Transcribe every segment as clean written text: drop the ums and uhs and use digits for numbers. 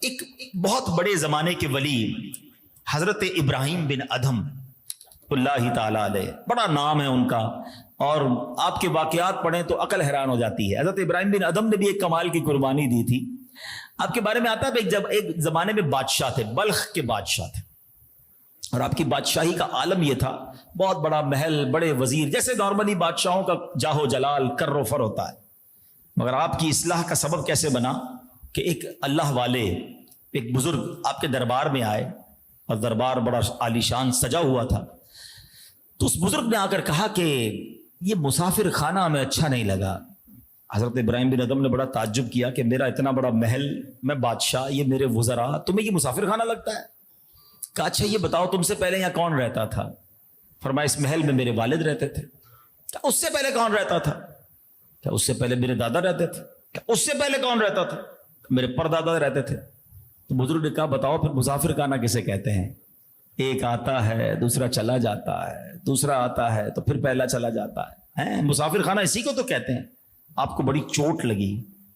ایک بہت بڑے زمانے کے ولی حضرت ابراہیم بن ادھم اللہ تعالیٰ علیہ، بڑا نام ہے ان کا، اور آپ کے واقعات پڑھیں تو عقل حیران ہو جاتی ہے۔ حضرت ابراہیم بن ادھم نے بھی ایک کمال کی قربانی دی تھی۔ آپ کے بارے میں آتا ہے جب ایک زمانے میں بادشاہ تھے، بلخ کے بادشاہ تھے، اور آپ کی بادشاہی کا عالم یہ تھا، بہت بڑا محل، بڑے وزیر، جیسے نارملی بادشاہوں کا جاہ و جلال کر و فر ہوتا ہے، مگر آپ کی اصلاح کا سبب کیسے بنا کہ ایک اللہ والے ایک بزرگ آپ کے دربار میں آئے، اور دربار بڑا عالیشان سجا ہوا تھا، تو اس بزرگ نے آ کر کہا کہ یہ مسافر خانہ ہمیں اچھا نہیں لگا۔ حضرت ابراہیم بن ادھم نے بڑا تعجب کیا کہ میرا اتنا بڑا محل، میں بادشاہ، یہ میرے وزراء، تمہیں یہ مسافر خانہ لگتا ہے؟ کہا اچھا یہ بتاؤ تم سے پہلے یہاں کون رہتا تھا؟ فرمایا اس محل میں میرے والد رہتے تھے۔ کہا اس سے پہلے کون رہتا تھا؟ کیا اس سے پہلے میرے دادا رہتے تھے؟ کیا اس سے پہلے کون رہتا تھا؟ میرے پردادا رہتے تھے۔ تو بزرگ نے کہا بتاؤ پھر مسافر خانہ کسے کہتے ہیں؟ ایک آتا ہے، دوسرا چلا جاتا ہے، دوسرا آتا ہے تو پھر پہلا چلا جاتا ہے، مسافر خانہ اسی کو تو کہتے ہیں۔ آپ کو بڑی چوٹ لگی،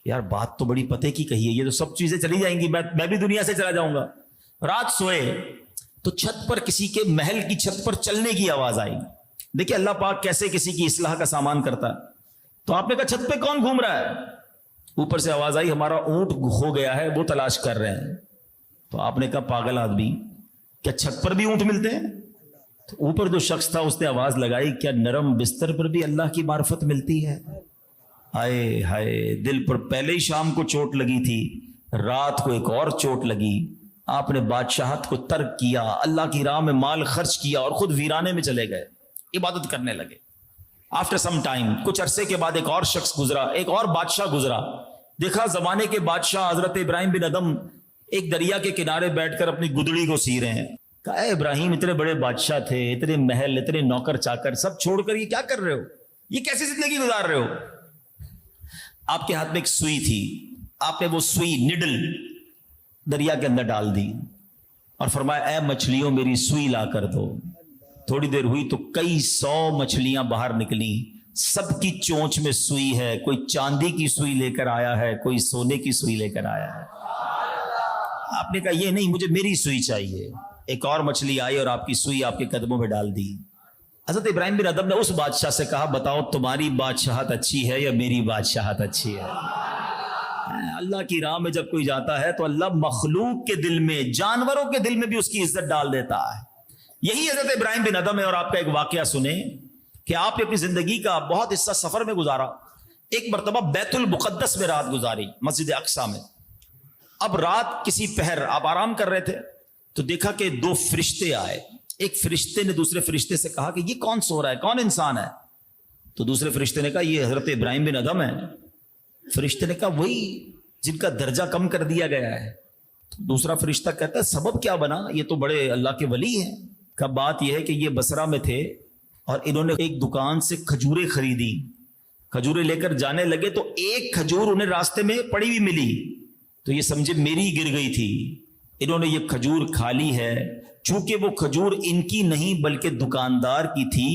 یار بات تو بڑی پتے کی کہی ہے، یہ تو سب چیزیں چلی جائیں گی، میں بھی دنیا سے چلا جاؤں گا۔ رات سوئے تو چھت پر کسی کے محل کی چھت پر چلنے کی آواز آئی۔ دیکھیں اللہ پاک کیسے کسی کی اصلاح کا سامان کرتا ہے۔ تو آپ نے کہا چھت پہ کون گھوم رہا ہے؟ اوپر سے آواز آئی ہمارا اونٹ کھو گیا ہے، وہ تلاش کر رہے ہیں۔ تو آپ نے کہا پاگل آدمی، کیا چھت پر بھی اونٹ ملتے ہیں؟ تو اوپر جو شخص تھا اس نے آواز لگائی کیا نرم بستر پر بھی اللہ کی معرفت ملتی ہے؟ ہائے ہائے، دل پر پہلے ہی شام کو چوٹ لگی تھی، رات کو ایک اور چوٹ لگی۔ آپ نے بادشاہت کو ترک کیا، اللہ کی راہ میں مال خرچ کیا اور خود ویرانے میں چلے گئے، عبادت کرنے لگے۔ آفٹر سم ٹائم، کچھ عرصے کے بعد ایک اور شخص گزرا، ایک اور بادشاہ گزرا۔ دیکھا زمانے کے بادشاہ حضرت ابراہیم بن ادھم ایک دریا کے کنارے بیٹھ کر اپنی گدڑی کو سی رہے ہیں۔ کہا اے ابراہیم، اتنے بڑے بادشاہ تھے، اتنے محل، اتنے نوکر چاکر سب چھوڑ کر یہ کیا کر رہے ہو؟ یہ کیسی زندگی گزار رہے ہو؟ آپ کے ہاتھ میں ایک سوئی تھی، آپ نے وہ سوئی نڈل دریا کے اندر ڈال دی اور فرمایا اے مچھلیوں میری سوئی لا کر دو۔ تھوڑی دیر ہوئی تو کئی 100 مچھلیاں باہر نکلی، سب کی چونچ میں سوئی ہے، کوئی چاندی کی سوئی لے کر آیا ہے، کوئی سونے کی سوئی لے کر آیا ہے۔ آپ نے کہا یہ نہیں، مجھے میری سوئی چاہیے۔ ایک اور مچھلی آئی اور آپ کی سوئی آپ کے قدموں میں ڈال دی۔ حضرت ابراہیم بن ادھم نے اس بادشاہ سے کہا بتاؤ تمہاری بادشاہت اچھی ہے یا میری بادشاہت اچھی ہے؟ اللہ کی راہ میں جب کوئی جاتا ہے تو اللہ مخلوق کے دل میں، جانوروں کے دل میں بھی اس کی عزت ڈال دیتا ہے۔ یہی حضرت ابراہیم بن ادھم ہے۔ اور آپ کا ایک واقعہ سنیں کہ آپ نے اپنی زندگی کا بہت حصہ سفر میں گزارا۔ ایک مرتبہ بیت المقدس میں رات گزاری، مسجد اقصی میں۔ اب رات کسی پہر آپ آرام کر رہے تھے تو دیکھا کہ 2 فرشتے آئے۔ ایک فرشتے نے دوسرے فرشتے سے کہا کہ یہ کون سو رہا ہے، کون انسان ہے؟ تو دوسرے فرشتے نے کہا یہ حضرت ابراہیم بن ادھم ہے۔ فرشتے نے کہا وہی جن کا درجہ کم کر دیا گیا ہے۔ دوسرا فرشتہ کہتا ہے سبب کیا بنا؟ یہ تو بڑے اللہ کے ولی ہیں۔ کا بات یہ ہے کہ یہ بصرہ میں تھے اور انہوں نے ایک دکان سے کھجوریں خریدی، کھجوریں لے کر جانے لگے تو ایک کھجور انہیں راستے میں پڑی ہوئی ملی، تو یہ سمجھے میری گر گئی تھی، انہوں نے یہ کھجور کھا لی ہے۔ چونکہ وہ کھجور ان کی نہیں بلکہ دکاندار کی تھی،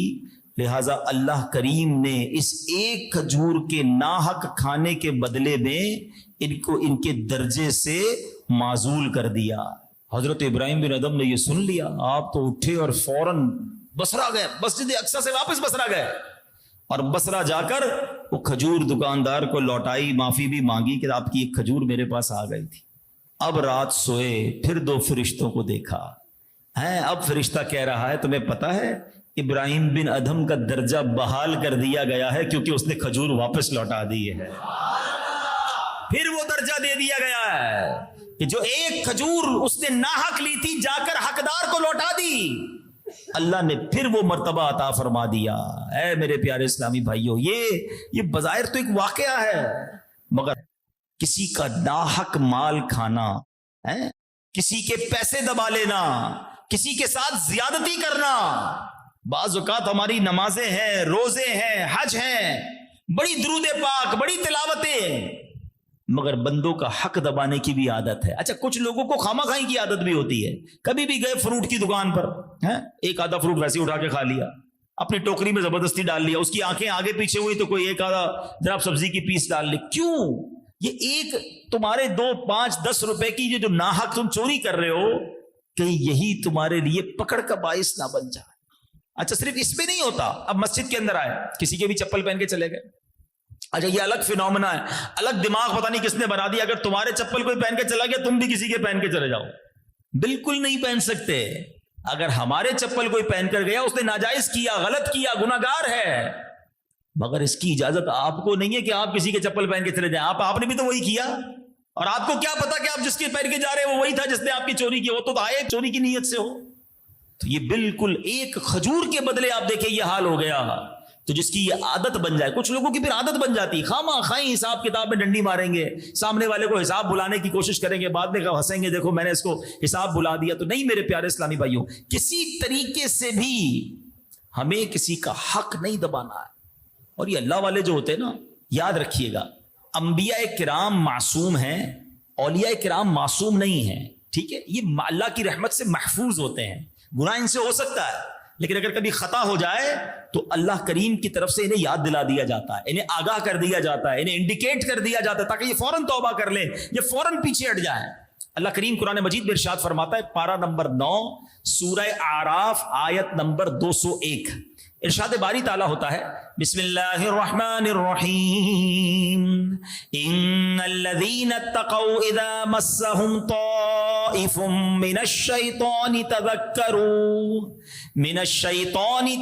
لہٰذا اللہ کریم نے اس ایک کھجور کے ناحق کھانے کے بدلے میں ان کو ان کے درجے سے معزول کر دیا۔ حضرت ابراہیم بن ادھم نے یہ سن لیا، آپ تو اٹھے اور فوراً بصرہ گئے، مسجد اقصی سے واپس بصرہ گئے، اور بصرہ جا کر وہ کھجور دکاندار کو لوٹائی، معافی بھی مانگی کہ آپ کی ایک کھجور میرے پاس آ گئی تھی۔ اب رات سوئے، پھر 2 فرشتوں کو دیکھا ہے۔ اب فرشتہ کہہ رہا ہے تمہیں پتا ہے ابراہیم بن ادھم کا درجہ بحال کر دیا گیا ہے کیونکہ اس نے کھجور واپس لوٹا دی ہے۔ پھر وہ درجہ دے دیا گیا ہے کہ جو ایک کھجور اس نے ناحق لی تھی جا کر حقدار کو لوٹا دی، اللہ نے پھر وہ مرتبہ عطا فرما دیا۔ اے میرے پیارے اسلامی بھائیوں، یہ بظاہر تو ایک واقعہ ہے، مگر کسی کا ناحق مال کھانا، کسی کے پیسے دبا لینا، کسی کے ساتھ زیادتی کرنا، بعض اوقات ہماری نمازیں ہیں، روزے ہیں، حج ہیں، بڑی درود پاک، بڑی تلاوتیں، مگر بندوں کا حق دبانے کی بھی عادت ہے۔ اچھا کچھ لوگوں کو خامہ خائی کی عادت بھی ہوتی ہے، کبھی بھی گئے فروٹ کی دکان پر، ایک آدھا فروٹ ویسے اٹھا کے کھا لیا، اپنی ٹوکری میں زبردستی ڈال لیا، اس کی آنکھیں آگے پیچھے ہوئی تو کوئی ایک آدھا جناب سبزی کی پیس ڈال لی۔ کیوں؟ یہ ایک تمہارے 2 5 10 روپے کی جو ناحق تم چوری کر رہے ہو، کہ یہی تمہارے لیے پکڑ کا باعث نہ بن جائے۔ اچھا صرف اس پہ نہیں ہوتا، اب مسجد کے اندر آئے، کسی کے بھی چپل پہن کے چلے گئے، اچھا یہ الگ فینومنا ہے، الگ دماغ پتہ نہیں کس نے بنا دیا، اگر تمہارے چپل کوئی پہن کے چلا گیا تم بھی کسی کے پہن کے چلے جاؤ، بالکل نہیں پہن سکتے۔ اگر ہمارے چپل کوئی پہن کر گیا اس نے ناجائز کیا، غلط کیا، گناہگار ہے، مگر اس کی اجازت آپ کو نہیں ہے کہ آپ کسی کے چپل پہن کے چلے جائیں۔ آپ نے بھی تو وہی کیا، اور آپ کو کیا پتا کہ آپ جس کے پہن کے جا رہے ہیں وہ وہی تھا جس نے آپ کی چوری کی، وہ تو آئے چوری کی نیت سے ہو۔ تو یہ بالکل ایک کھجور کے بدلے آپ دیکھیں یہ حال ہو گیا۔ تو جس کی یہ عادت بن جائے، کچھ لوگوں کی پھر عادت بن جاتی، خواہ خواہ حساب کتاب میں ڈنڈی ماریں گے، سامنے والے کو حساب بلانے کی کوشش کریں گے، بعد میں ہنسیں گے دیکھو میں نے اس کو حساب بلا دیا۔ تو نہیں میرے پیارے اسلامی بھائیوں، کسی طریقے سے بھی ہمیں کسی کا حق نہیں دبانا ہے۔ اور یہ اللہ والے جو ہوتے ہیں نا، یاد رکھیے گا، انبیاء کرام معصوم ہیں، اولیاء کرام معصوم نہیں ہیں، ٹھیک ہے؟ یہ اللہ کی رحمت سے محفوظ ہوتے ہیں، گناہ ان سے ہو سکتا ہے، لیکن اگر کبھی خطا ہو جائے تو اللہ کریم کی طرف سے انہیں یاد دلا دیا جاتا ہے، انہیں آگاہ کر دیا جاتا ہے، انہیں انڈیکیٹ کر دیا جاتا ہے تاکہ یہ فوراً توبہ کر لیں، یہ فوراً پیچھے ہٹ جائیں۔ اللہ کریم قرآن مجید میں ارشاد فرماتا ہے، پارہ نمبر 9 سورہ اعراف آیت نمبر 201، ارشاد باری تعالیٰ ہوتا ہے، بسم اللہ الرحمن الرحیم، ان الذین اتقوا اذا مسهم طائف من الشیطان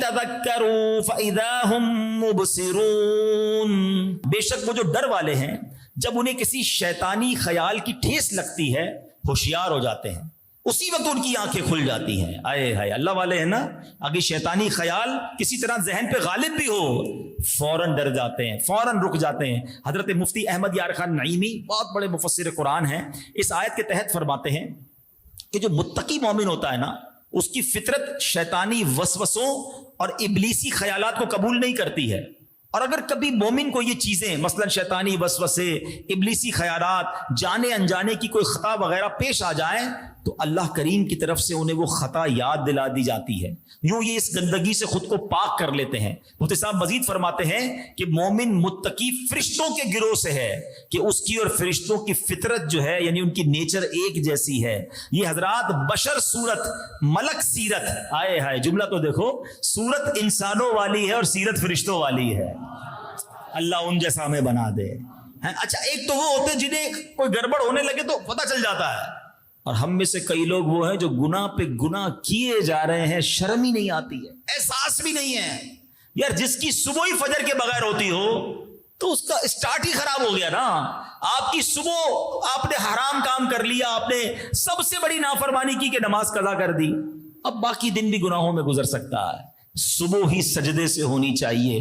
تذکروا فاذا هم مبصرون۔ بے شک وہ جو ڈر والے ہیں جب انہیں کسی شیطانی خیال کی ٹھیس لگتی ہے ہوشیار ہو جاتے ہیں، اسی وقت ان کی آنکھیں کھل جاتی ہیں۔ آئے ہائے، اللہ والے ہیں نا، اگر شیطانی خیال کسی طرح ذہن پہ غالب بھی ہو فوراً ڈر جاتے ہیں، فوراً رک جاتے ہیں۔ حضرت مفتی احمد یار خان نعیمی بہت بڑے مفسر قرآن ہیں، اس آیت کے تحت فرماتے ہیں کہ جو متقی مومن ہوتا ہے نا، اس کی فطرت شیطانی وسوسوں اور ابلیسی خیالات کو قبول نہیں کرتی ہے، اور اگر کبھی مومن کو یہ چیزیں مثلا شیطانی وسوسے، ابلیسی خیالات، جانے انجانے کی کوئی خطا وغیرہ پیش آ جائیں تو اللہ کریم کی طرف سے انہیں وہ خطا یاد دلا دی جاتی ہے، یوں یہ اس گندگی سے خود کو پاک کر لیتے ہیں۔ مفتی صاحب مزید فرماتے ہیں کہ مومن متقی فرشتوں کے گروہ سے ہے، کہ اس کی اور فرشتوں کی فطرت جو ہے یعنی ان کی نیچر ایک جیسی ہے۔ یہ حضرات بشر صورت، ملک سیرت، آئے ہائے جملہ تو دیکھو، صورت انسانوں والی ہے اور سیرت فرشتوں والی ہے، اللہ ان جیسا ہمیں بنا دے۔ اچھا ایک تو وہ ہوتے ہیں جنہیں کوئی گڑبڑ ہونے لگے تو پتہ چل جاتا ہے، اور ہم میں سے کئی لوگ وہ ہیں جو گناہ پہ گناہ کیے جا رہے ہیں، شرم ہی نہیں آتی ہے، احساس بھی نہیں ہے۔ یار جس کی صبح ہی فجر کے بغیر ہوتی ہو تو اس کا اسٹارٹ ہی خراب ہو گیا نا۔ آپ کی صبح آپ نے حرام کام کر لیا، آپ نے سب سے بڑی نافرمانی کی کہ نماز قضا کر دی، اب باقی دن بھی گناہوں میں گزر سکتا ہے۔ صبح ہی سجدے سے ہونی چاہیے۔